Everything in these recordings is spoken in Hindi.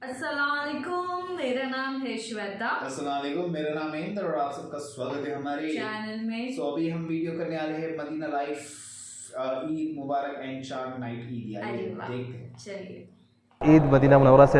अस्सलामुअलैकुम, मेरा नाम है श्वेता। अस्सलामुअलैकुम, मेरा नाम है इंद्र और आप सबका स्वागत है हमारे चैनल में। तो अभी हम वीडियो करने वाले हैं मदीना लाइफ ईद मुबारक एंड शार्ट नाइट ईद। आइए देखते हैं। चलिए। ईद मदीना मुनव्वरा से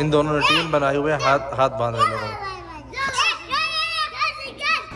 इन दोनों ने टीम बनाए हुए हाथ हाथ बांध रहे लोगों।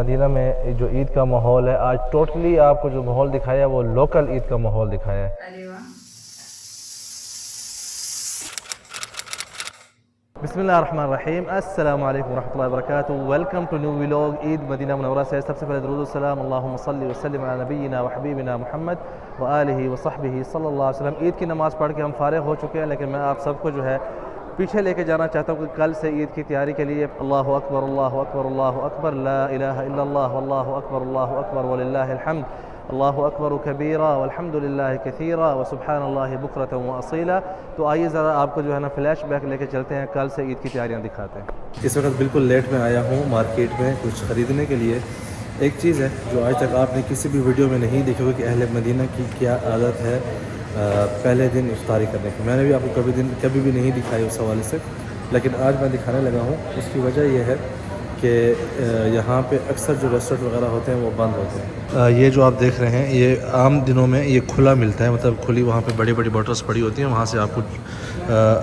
मदीना में जो ईद का माहौल है, आज टोटली आपको जो माहौल दिखाया है वो लोकल ईद का माहौल दिखाया है। अरे वाह। बिस्मिल्लाहिर्रहमानिर्रहीम, अस्सलाम वालेकुम रहमतुल्लाहि व बरकातुहू। Welcome to new vlog Eid Medina Munawwara से। सबसे पहले दुरूद व सलाम अल्लाहुम्मा सल्लि व सल्लिम अला नबीना व हबीबिना मुहम्मद व आलिहि व सहबिहि सल्लल्लाहु अलैहि वसल्लम। ईद की नमाज़ पढ़ के हम फारिग हो चुके हैं, लेकिन मैं आप सबको जो है पीछे लेके जाना चाहता हूँ कि कल से ईद की तैयारी के लिए अल्लाहु अकबर अल्लाहु अकबर अल्लाहु अकबर ला इलाहा इल्लल्लाह वल्लाहु अकबर वलिल्लाहिल हम्द अल्लाहु अकबर कबीरा वल्हम्दुलिल्लाहि कसीरा व सुब्हानल्लाहि बुकरतन व असीला। तो आइए ज़रा आपको जो है ना फ्लैश बैक लेके चलते हैं, कल से ईद की तैयारियां दिखाते हैं। इस वक्त बिल्कुल लेट में आया हूँ मार्केट में कुछ ख़रीदने के लिए। एक चीज़ है जो आज तक आपने किसी भी वीडियो में नहीं देखी होगी कि अहले मदीना की क्या आदत है पहले दिन इफ्तारी करने की। मैंने भी आपको कभी भी नहीं दिखाई उस हवाले से, लेकिन आज मैं दिखाने लगा हूँ। उसकी वजह यह है कि यहाँ पे अक्सर जो रेस्टोरेंट वगैरह होते हैं वो बंद होते हैं। ये जो आप देख रहे हैं ये आम दिनों में ये खुला मिलता है, मतलब खुली वहाँ पे बड़ी बड़ी बॉटल्स पड़ी होती हैं, वहाँ से आपको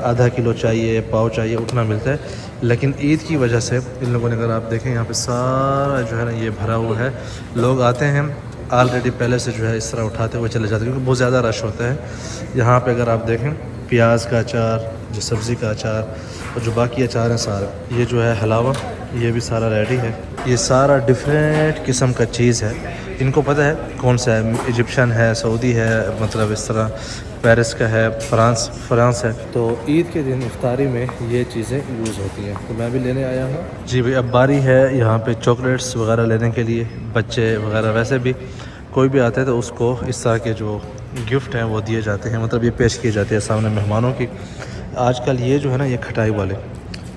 आधा किलो चाहिए, पाव चाहिए, उतना मिलता है। लेकिन ईद की वजह से इन लोगों ने, अगर आप देखें यहाँ पे सारा जो है ना ये भरा हुआ है। लोग आते हैं ऑलरेडी पहले से जो है इस तरह उठाते हुए चले जाते हैं, क्योंकि बहुत ज़्यादा रश होता है यहाँ पे। अगर आप देखें प्याज का अचार, जो सब्ज़ी का अचार और जो बाकी अचार हैं सारे, ये जो है हलावा, ये भी सारा रेडी है। ये सारा डिफरेंट किस्म का चीज़ है, इनको पता है कौन सा है। इजिप्शियन है, सऊदी है, मतलब इस तरह पेरिस का है, फ्रांस है। तो ईद के दिन इफ्तारी में ये चीज़ें यूज़ होती हैं, तो मैं भी लेने आया हूँ। जी भाई, अब बारी है यहाँ पे चॉकलेट्स वगैरह लेने के लिए। बच्चे वगैरह वैसे भी कोई भी आता है तो उसको इस तरह के जो गिफ्ट हैं वो दिए जाते हैं, मतलब ये पेश किए जाते हैं सामने मेहमानों की। आजकल ये जो है ना ये खटाई वाले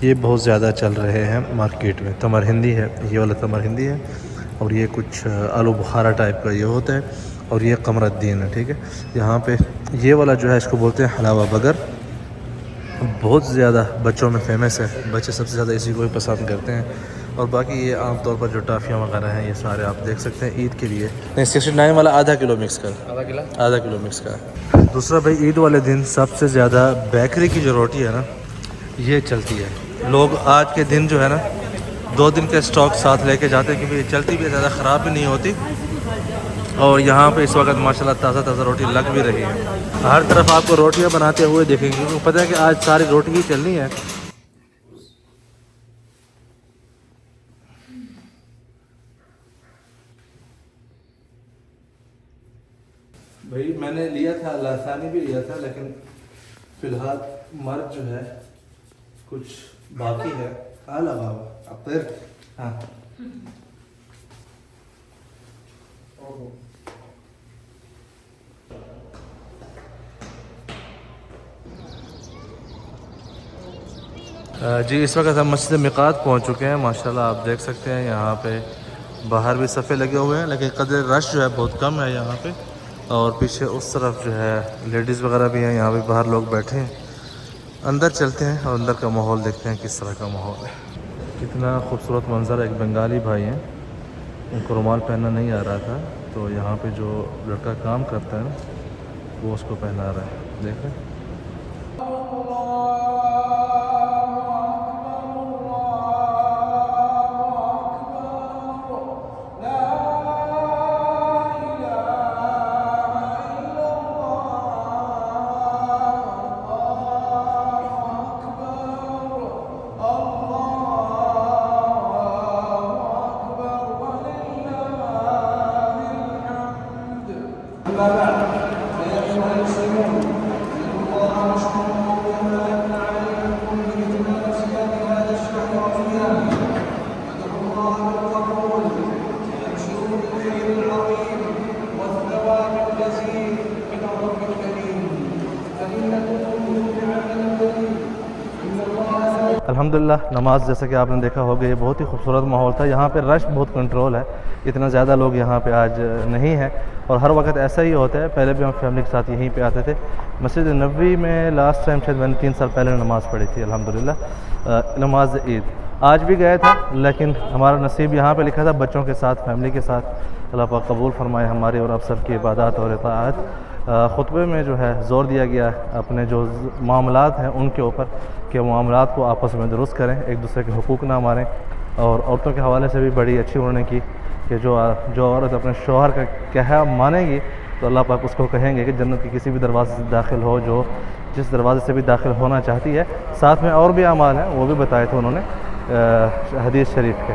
ये बहुत ज़्यादा चल रहे हैं मार्केट में। तमर हिंदी है, ये वाला तमर हिंदी है, और ये कुछ आलू बुखारा टाइप का ये होता है, और ये कमरुद्दीन है। ठीक है, यहाँ पे ये वाला जो है इसको बोलते हैं हलावा बगर। बहुत ज़्यादा बच्चों में फेमस है, बच्चे सबसे ज़्यादा इसी को ही पसंद करते हैं। और बाकी ये आम तौर पर जो टाफ़ियाँ वगैरह हैं ये सारे आप देख सकते हैं ईद के लिए। नहीं, 69 वाला आधा किलो मिक्स कर, आधा किलो मिक्स कर। दूसरा भाई, ईद वाले दिन सबसे ज़्यादा बेकरी की जो रोटी है ना ये चलती है। लोग आज के दिन जो है ना 2 दिन के स्टॉक साथ लेके जाते हैं, क्योंकि ये चलती भी ज़्यादा ख़राब भी नहीं होती। और यहाँ पे इस वक्त माशाल्लाह ताज़ा रोटी लग भी रही है। हर तरफ आपको रोटियाँ बनाते हुए देखेंगे, क्योंकि पता है कि आज सारी रोटी ही चलनी है। भाई मैंने लिया था लासानी भी लिया था, लेकिन फ़िलहाल मर्द जो है कुछ बाकी है। आला बाबा अब फिर हाँ जी, इस वक्त हम मस्जिद मिक़ात पहुंच चुके हैं। माशाल्लाह आप देख सकते हैं यहाँ पे बाहर भी सफ़े लगे हुए हैं, लेकिन कदर रश जो है बहुत कम है यहाँ पे। और पीछे उस तरफ जो है लेडीज़ वगैरह भी हैं, यहाँ पे बाहर लोग बैठे हैं। अंदर चलते हैं और अंदर का माहौल देखते हैं किस तरह का माहौल है। कितना खूबसूरत मंज़र है। एक बंगाली भाई हैं, उनको रुमाल पहनना नहीं आ रहा था, तो यहाँ पे जो लड़का काम करता है ना वो उसको पहना रहा है। देख रहे हैं। अल्हम्दुलिल्लाह नमाज जैसा कि आपने देखा होगा ये बहुत ही खूबसूरत माहौल था। यहाँ पे रश बहुत कंट्रोल है, इतना ज़्यादा लोग यहाँ पे आज नहीं है और हर वक्त ऐसा ही होता है। पहले भी हम फैमिली के साथ यहीं पे आते थे। मस्जिद नबवी में लास्ट टाइम शायद मैंने 3 साल पहले नमाज़ पढ़ी थी अल्हम्दुलिल्लाह, नमाज ईद। आज भी गया था लेकिन हमारा नसीब यहाँ पे लिखा था बच्चों के साथ, फैमिली के साथ। अल्लाह पाक कबूल फरमाए हमारी और आप सब की इबादत और इताअत। खुतबे में जो है ज़ोर दिया गया अपने जो मामलात हैं उनके ऊपर कि मामलात को आपस में दुरुस्त करें, एक दूसरे के हुकूक ना मारें। और औरतों के हवाले से भी बड़ी अच्छी उन्होंने की कि जो औरत अपने शौहर का कहा मानेगी तो अल्लाह पाक उसको कहेंगे कि जन्नत के किसी भी दरवाज़े से दाखिल हो, जो जिस दरवाज़े से भी दाखिल होना चाहती है। साथ में और भी अमाल हैं वो भी बताए थे उन्होंने हदीस शरीफ के।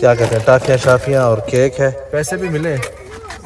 क्या कहते हैं टाफियां शाफियां और केक है पैसे भी मिले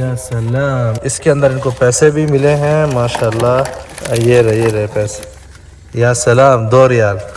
या सलाम इसके अंदर इनको पैसे भी मिले हैं माशाल्लाह ये रहे पैसे या सलाम 2 रियाल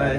रहा है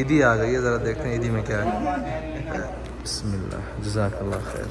ईदी आ गई है ज़रा देखते हैं ईदी में क्या है बिस्मिल्लाह जज़ाकल्लाह खैर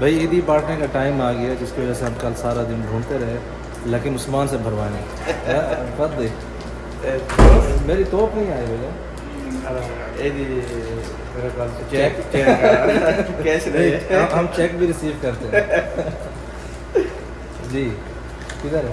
भाई ईदी बांटने का टाइम आ गया जिसकी वजह से हम कल सारा दिन ढूंढते रहे लेकिन उस्मान से भरवाने बद दे मेरी तोप नहीं आई भैया ईदी मेरे पास चेक कैश नहीं हम चेक भी रिसीव करते हैं जी किधर है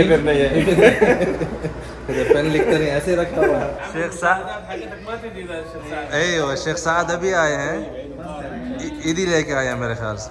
इधर नहीं है इधर पेन लिखते नहीं ऐसे रखा हुआ है शेख साहब अय्यो शेख साद अभी आए हैं ईदी लेके आए हैं मेरे ख्याल से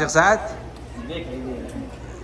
शेख साद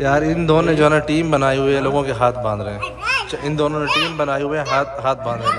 यार इन दोनों ने जो है ना टीम बनाई हुई है लोगों के हाथ बांध रहे हैं इन दोनों ने टीम बनाई हुई है हाथ बांध रहे हैं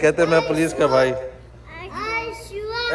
कहते मैं पुलिस का भाई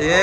ये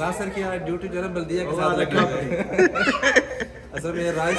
नासिर की यहाँ ड्यूटी जो है बल्दिया के साथ लगी हुई है। असल में ये राइस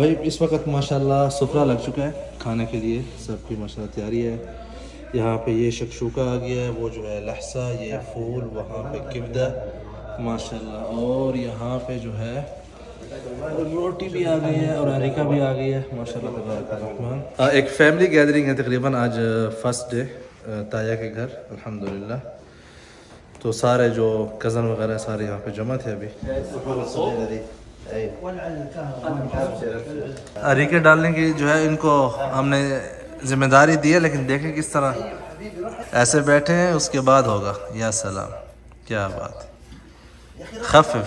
भाई इस वक्त माशाल्लाह सुफरा लग चुका है खाने के लिए, सबकी माशाल्लाह तैयारी है। यहाँ पे ये शक्शूका आ गया है, वो जो है लहसा, ये फूल, वहाँ पे किब्दा माशाल्लाह, और यहाँ पे जो है रोटी भी आ गई है और अरिका भी आ गई है माशाल्लाह तबारक। एक फैमिली गैदरिंग है तकरीबन आज, फर्स्ट डे ताया के घर अल्हम्दुलिल्लाह। तो सारे जो कज़न वगैरह सारे यहाँ पे जमा थे अभी। अरीके डालने की जो है इनको हमने जिम्मेदारी दी है, लेकिन देखें किस तरह ऐसे बैठे हैं, उसके बाद होगा। या सलाम, क्या बात। खफिफ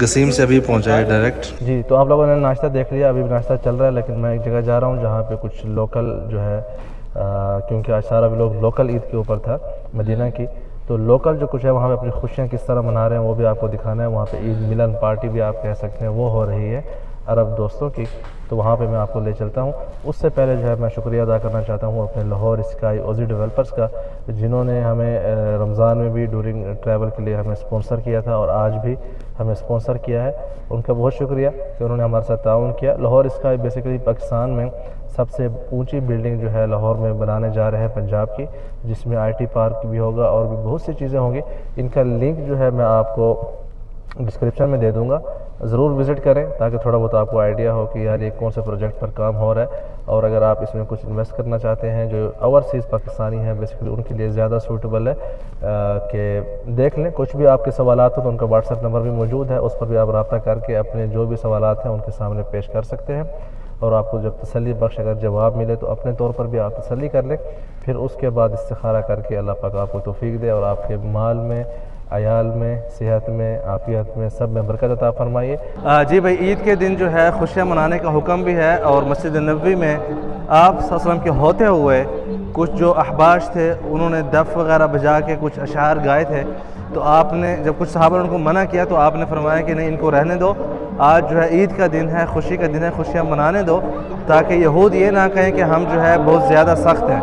गसीम से अभी पहुंचा है डायरेक्ट जी। तो आप लोगों ने नाश्ता देख लिया, अभी नाश्ता चल रहा है, लेकिन मैं एक जगह जा रहा हूं जहां पे कुछ लोकल जो है क्योंकि आज सारा भी लोग लोकल ईद के ऊपर था मदीना की, तो लोकल जो कुछ है वहाँ पे अपनी खुशियाँ किस तरह मना रहे हैं वो भी आपको दिखाना है। वहाँ पे ईद मिलन पार्टी भी आप कह सकते हैं वो हो रही है अरब दोस्तों की, तो वहाँ पे मैं आपको ले चलता हूँ। उससे पहले जो है मैं शुक्रिया अदा करना चाहता हूँ अपने लाहौर स्काई ओजी डेवलपर्स का, जिन्होंने हमें रमज़ान में भी ड्यूरिंग ट्रैवल के लिए हमें स्पॉन्सर किया था और आज भी हमें स्पॉन्सर किया है। उनका बहुत शुक्रिया कि उन्होंने हमारे साथ ताउन किया। लाहौर स्काई बेसिकली पाकिस्तान में सबसे ऊंची बिल्डिंग जो है लाहौर में बनाने जा रहे हैं पंजाब की, जिसमें IT पार्क भी होगा और भी बहुत सी चीज़ें होंगी। इनका लिंक जो है मैं आपको डिस्क्रिप्शन में दे दूंगा, ज़रूर विज़िट करें ताकि थोड़ा बहुत आपको आइडिया हो कि यार ये कौन से प्रोजेक्ट पर काम हो रहा है। और अगर आप इसमें कुछ इन्वेस्ट करना चाहते हैं जो ओवरसीज़ पाकिस्तानी हैं बेसिकली उनके लिए ज़्यादा सूटेबल है कि देख लें। कुछ भी आपके सवालात हो तो उनका व्हाट्सएप नंबर भी मौजूद है, उस पर भी आप रब्ता करके अपने जो भी सवालात हैं उनके सामने पेश कर सकते हैं और आपको जब तसल्ली बख्श अगर जवाब मिले तो अपने तौर पर भी आप तसल्ली कर लें। फिर उसके बाद इस्तिखारा करके अल्लाह पाक आपको तौफीक दे और आपके माल में, अयाल में, सेहत में, आफियत में, सब में बरकत अता फरमाइए। जी भाई, ईद के दिन जो है खुशियाँ मनाने का हुक्म भी है और मस्जिद नबवी में आप सल्लल्लाहु अलैहि वसल्लम के होते हुए कुछ जो अहबाश थे उन्होंने दफ़ वगैरह बजा के कुछ अशार गाए थे, तो आपने जब कुछ सहाबा ने उनको मना किया तो आपने फरमाया कि नहीं इनको रहने दो, आज जो है ईद का दिन है, खुशी का दिन है, खुशियाँ मनाने दो, ताकि यहूद ये ना कहें कि हम जो है बहुत ज़्यादा सख्त हैं।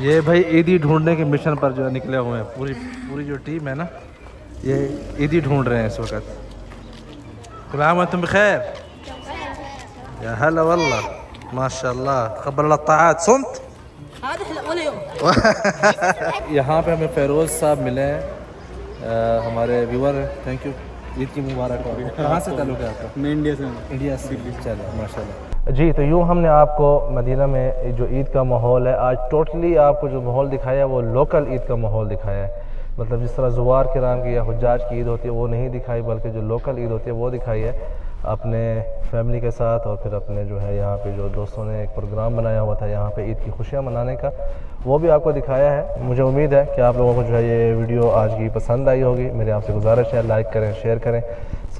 ये भाई ईदी ढूंढने के मिशन पर जो निकले हुए हैं, पूरी जो टीम है ना, ये ईदी ढूंढ रहे हैं इस वक्त। कुल आम तुम बखैर या हला वल्ला माशाल्लाह क़ब्ल अत्ताआत सुनत। यहाँ पे हमें फ़ैरोज़ साहब मिले हैं, हमारे व्यूअर। थैंक यू, ईद की मुबारक हो। कहाँ से ताल्लुक़ है आपका? मैं इंडिया से। इंडिया से, चलो माशाल्लाह जी। तो यूँ हमने आपको मदीना में जो ईद का माहौल है आज टोटली आपको जो माहौल दिखाया वो लोकल ईद का माहौल दिखाया है। मतलब जिस तरह ज़ुवार किराम की या हुज्जाज की ईद होती है वो नहीं दिखाई, बल्कि जो लोकल ईद होती है वो दिखाई है अपने फैमिली के साथ। और फिर अपने जो है यहाँ पे जो दोस्तों ने एक प्रोग्राम बनाया हुआ था यहाँ पे ईद की खुशियाँ मनाने का, वो भी आपको दिखाया है। मुझे उम्मीद है कि आप लोगों को जो है ये वीडियो आज की पसंद आई होगी। मेरी आपसे गुजारिश है लाइक करें, शेयर करें,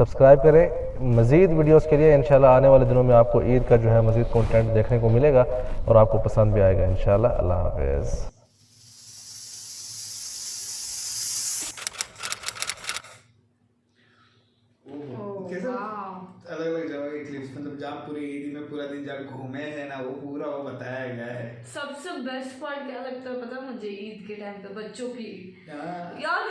सब्सक्राइब करें। मज़ीद वीडियोस के लिए इंशाल्लाह आने वाले दिनों में आपको ईद का जो है मज़ीद कंटेंट देखने को मिलेगा और आपको पसंद भी आएगा इंशाल्लाह। अल्लाह हाफ़िज़। कैसा अलग अलग जगह के क्लिप्स, मतलब जहाँ पूरी ईद में पूरा दिन जहाँ घूमे हैं ना, वो पूरा वो बताया गया है। सबसे बेस्ट पार्ट क्या लगता है पता है मुझे ईद के टाइम पे बच्चों की हाँ। यार,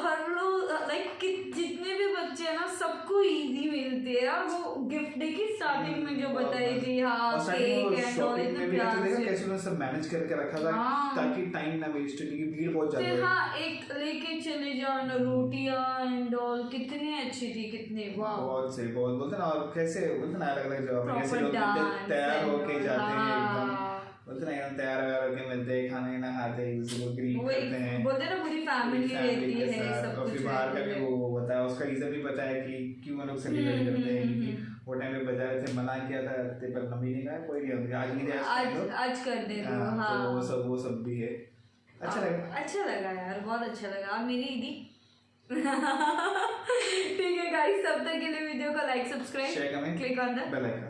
हर लोग लाइक कि जितने भी बच्चे हैं ना सबको ईदी मिलती है यार। वो गिफ्ट डे की स्टार्टिंग में जो बताई थी, हाँ और केक एंड ऑल, शॉपिंग इतना में भी प्यार तो देखा से। कैसे उन्होंने सब मैनेज करके रखा था हाँ। ताकि टाइम ना वेस्ट हो, क्योंकि भीड़ बहुत ज्यादा है। हाँ, एक लेके चले जाओ ना रोटियां एंड ऑल, कितनी अच्छी थी, कितनी वाह। बहुत से बहुत बोलते ना, और कैसे बोलते ना अलग अलग जगह पे कैसे Proper लोग dance तैयार and होके all, जाते हैं एकदम, हाँ। बोलते ना एकदम तैयार वैयार होके मिलते हैं, खाने ना खाते हैं, किसी को ग्रीट वो करते हैं, बोलते हैं ना पूरी फैमिली रहती के है, साथ। सब और कुछ फिर बाहर का रहती भी है। वो बताया, उसका रीजन भी बताया कि क्यों हम लोग सेलिब्रेट करते हैं, क्योंकि वो टाइम पे बजाए थे, मना किया था पर मम्मी ने कहा कोई नहीं, आज नहीं आज कर दे दो। हाँ, हाँ, तो वो सब भी है। अच्छा लगा यार, बहुत अच्छा लगा। और मेरी ईदी ठीक है गाइस, तब तक के लिए वीडियो को like, subscribe, share, comment, click on the bell icon.